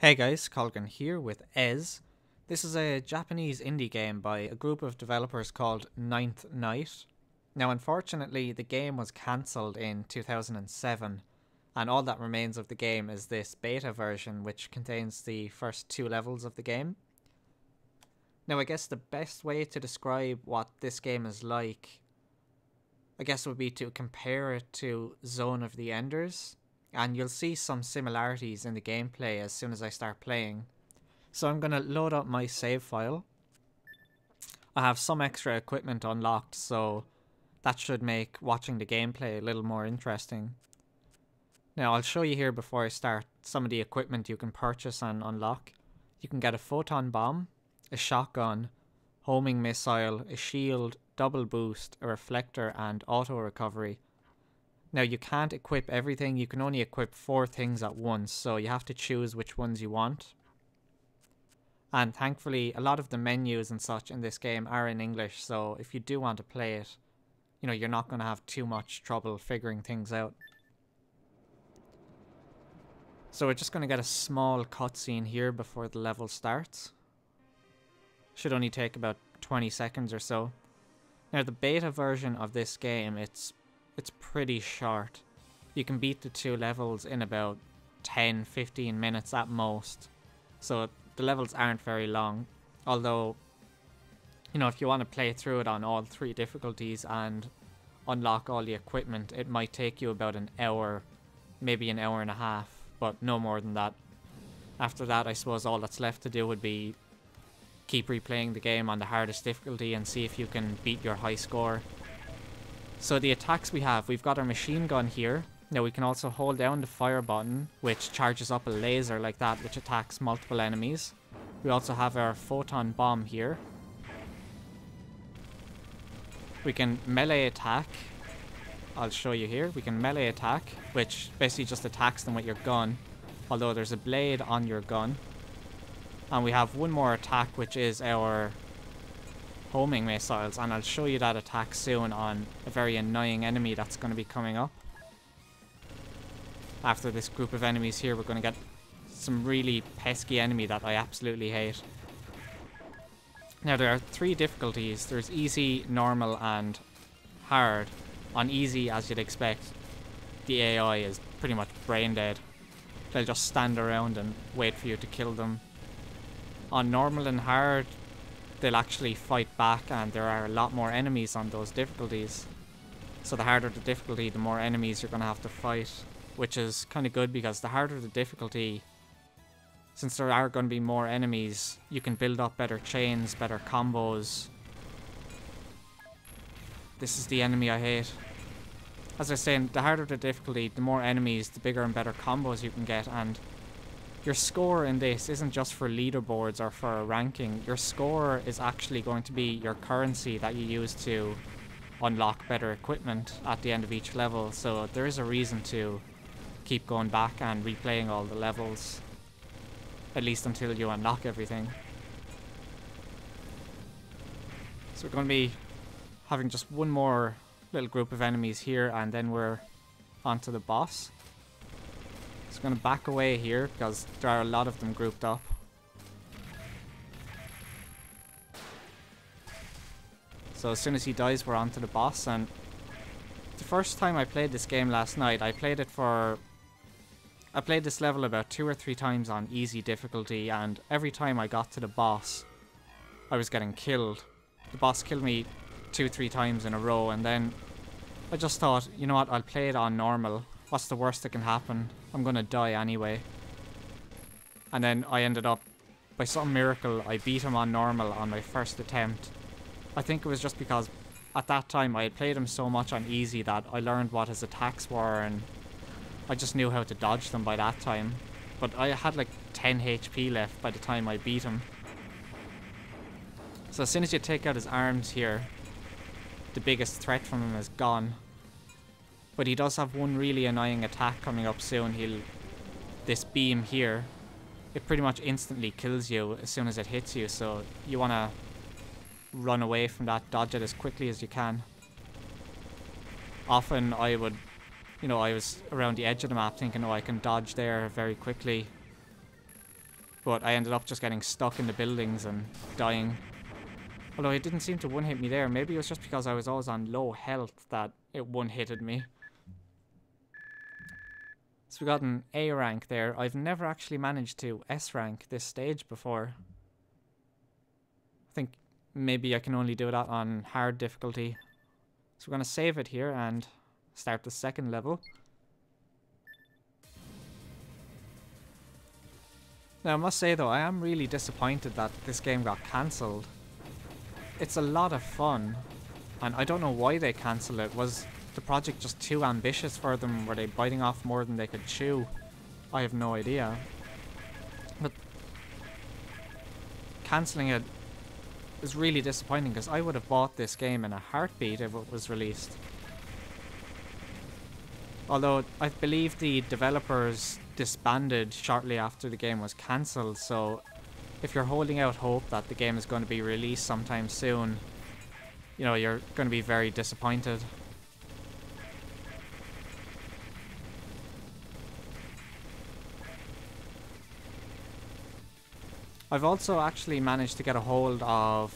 Hey guys, Colgan here with Ez. This is a Japanese indie game by a group of developers called Ninth Night. Now, unfortunately, the game was cancelled in 2007, and all that remains of the game is this beta version, which contains the first two levels of the game. Now, I guess the best way to describe what this game is like, I guess, would be to compare it to Zone of the Enders, and you'll see some similarities in the gameplay as soon as I start playing. So I'm going to load up my save file. I have some extra equipment unlocked, so that should make watching the gameplay a little more interesting. Now I'll show you here before I start some of the equipment you can purchase and unlock. You can get a photon bomb, a shotgun, homing missile, a shield, double boost, a reflector, and auto recovery. Now, you can't equip everything, you can only equip 4 things at once, so you have to choose which ones you want. And thankfully, a lot of the menus and such in this game are in English, so if you do want to play it, you're not going to have too much trouble figuring things out. So we're just going to get a small cutscene here before the level starts. Should only take about 20 seconds or so. Now, the beta version of this game, it's pretty short. You can beat the 2 levels in about 10-15 minutes at most. So the levels aren't very long. Although, if you want to play through it on all 3 difficulties and unlock all the equipment, it might take you about an hour, maybe an hour and a half, but no more than that. After that, I suppose all that's left to do would be keep replaying the game on the hardest difficulty and see if you can beat your high score. So the attacks we've got our machine gun here. Now we can also hold down the fire button, which charges up a laser like that, which attacks multiple enemies. We also have our photon bomb here. We can melee attack. I'll show you here. We can melee attack, which basically just attacks them with your gun, although there's a blade on your gun. And we have one more attack, which is our homing missiles, and I'll show you that attack soon on a very annoying enemy that's going to be coming up. After this group of enemies here, we're going to get some really pesky enemy that I absolutely hate. Now there are 3 difficulties. There's easy, normal, and hard. On easy, as you'd expect, the AI is pretty much brain dead. They'll just stand around and wait for you to kill them. On normal and hard, they'll actually fight back, and there are a lot more enemies on those difficulties. So the harder the difficulty, the more enemies you're going to have to fight, which is kind of good because the harder the difficulty, since there are going to be more enemies, you can build up better chains, better combos. This is the enemy I hate. As I was saying, the harder the difficulty, the more enemies, the bigger and better combos you can get, and your score in this isn't just for leaderboards or for ranking. Your score is actually going to be your currency that you use to unlock better equipment at the end of each level. So there is a reason to keep going back and replaying all the levels, at least until you unlock everything. So we're going to be having just one more little group of enemies here, and then we're onto the boss. So I'm going to back away here because there are a lot of them grouped up. So as soon as he dies, we're on to the boss. And the first time I played this game last night, I played this level about 2 or 3 times on easy difficulty, and every time I got to the boss, I was getting killed. The boss killed me 2-3 times in a row, and then I just thought, you know what, I'll play it on normal. What's the worst that can happen? I'm gonna die anyway. And then I ended up, by some miracle, I beat him on normal on my first attempt. I think it was just because at that time I had played him so much on easy that I learned what his attacks were, and I just knew how to dodge them by that time. But I had like 10 HP left by the time I beat him. So as soon as you take out his arms here, the biggest threat from him is gone. But he does have one really annoying attack coming up soon. This beam here, it pretty much instantly kills you as soon as it hits you, so you want to run away from that, dodge it as quickly as you can. Often I was around the edge of the map thinking, oh, I can dodge there very quickly. but I ended up just getting stuck in the buildings and dying. Although it didn't seem to one-hit me there. Maybe it was just because I was always on low health that it one-hitted me. So we got an A rank there. I've never actually managed to S rank this stage before. I think maybe I can only do that on hard difficulty. So we're going to save it here and start the second level. Now I must say though, I am really disappointed that this game got cancelled. It's a lot of fun, and I don't know why they cancelled it. Was the project just too ambitious for them? Were they biting off more than they could chew? I have no idea. But cancelling it is really disappointing, because I would have bought this game in a heartbeat if it was released. Although I believe the developers disbanded shortly after the game was cancelled, so if you're holding out hope that the game is going to be released sometime soon, you know, you're going to be very disappointed. I've also actually managed to get a hold of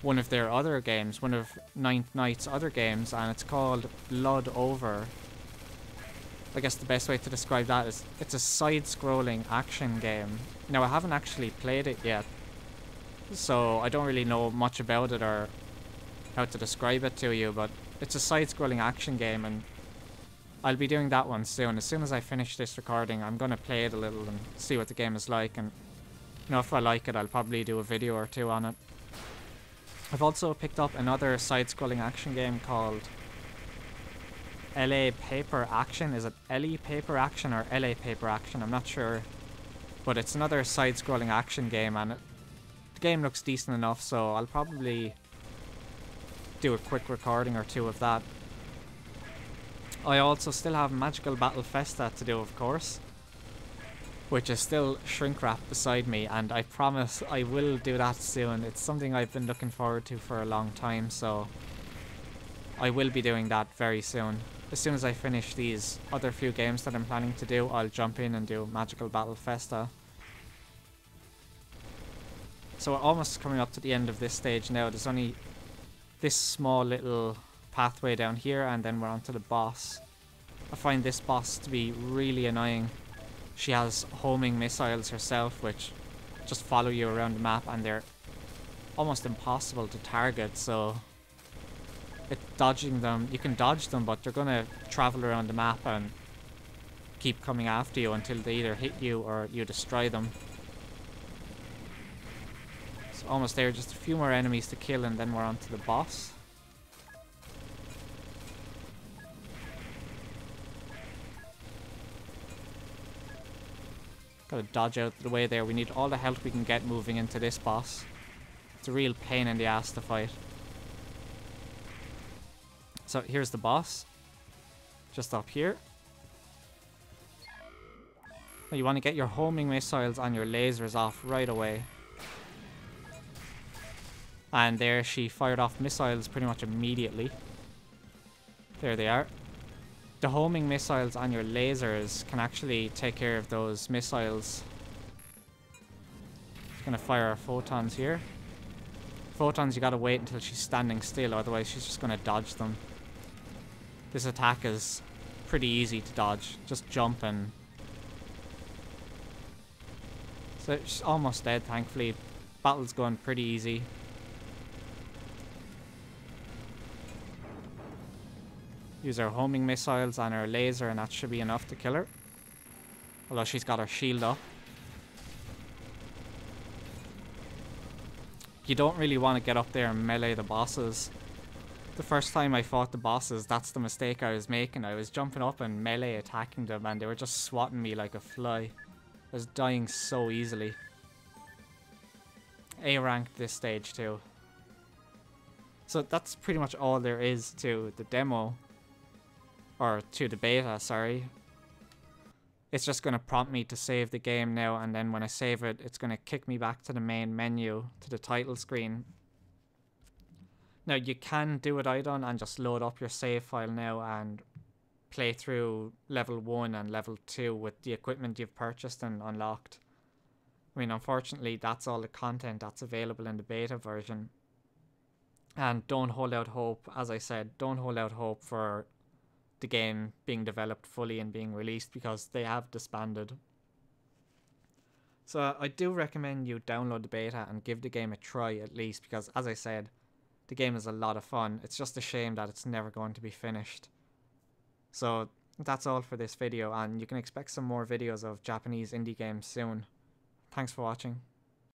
one of their other games, one of Ninth Knight's other games, and it's called Blood Over. I guess the best way to describe that is it's a side-scrolling action game. Now, I haven't actually played it yet, so I don't really know much about it or how to describe it to you, but it's a side-scrolling action game, and I'll be doing that one soon. As soon as I finish this recording, I'm going to play it a little and see what the game is like, and you know, if I like it, I'll probably do a video or two on it. I've also picked up another side-scrolling action game called LA Paper Action. Is it LE Paper Action or LA Paper Action? I'm not sure. But it's another side-scrolling action game, and the game looks decent enough, so I'll probably do a quick recording or two of that. I also still have Magical Battle Festa to do, of course, which is still shrink wrap beside me, and I promise I will do that soon. It's something I've been looking forward to for a long time, so I will be doing that very soon. As soon as I finish these other few games that I'm planning to do, I'll jump in and do Magical Battle Festa. So we're almost coming up to the end of this stage now. There's only this small little pathway down here, and then we're on to the boss. I find this boss to be really annoying. She has homing missiles herself, which just follow you around the map, and they're almost impossible to target, so dodging them, you can dodge them, but they're gonna travel around the map and keep coming after you until they either hit you or you destroy them. So almost there, just a few more enemies to kill, and then we're on to the boss. Gotta dodge out of the way there. We need all the health we can get moving into this boss. It's a real pain in the ass to fight. So here's the boss, just up here. Now you want to get your homing missiles and your lasers off right away. And there, she fired off missiles pretty much immediately. There they are. The homing missiles and your lasers can actually take care of those missiles. Just gonna fire our photons here. Photons, you gotta wait until she's standing still, otherwise she's just gonna dodge them. This attack is pretty easy to dodge. Just jump and... So she's almost dead, thankfully. Battle's going pretty easy. Use our homing missiles and our laser, and that should be enough to kill her. Although she's got her shield up. You don't really want to get up there and melee the bosses. The first time I fought the bosses, that's the mistake I was making. I was jumping up and melee attacking them, and they were just swatting me like a fly. I was dying so easily. A rank this stage too. So that's pretty much all there is to the demo. Or to the beta, sorry. It's just going to prompt me to save the game now, and then when I save it, it's going to kick me back to the main menu, to the title screen. Now, you can do what I done and just load up your save file now and play through level 1 and level 2 with the equipment you've purchased and unlocked. I mean, unfortunately, that's all the content that's available in the beta version. And don't hold out hope, as I said, don't hold out hope for the game being developed fully and being released, because they have disbanded. So I do recommend you download the beta and give the game a try at least, because as I said, the game is a lot of fun. It's just a shame that it's never going to be finished. So that's all for this video, and you can expect some more videos of Japanese indie games soon. Thanks for watching.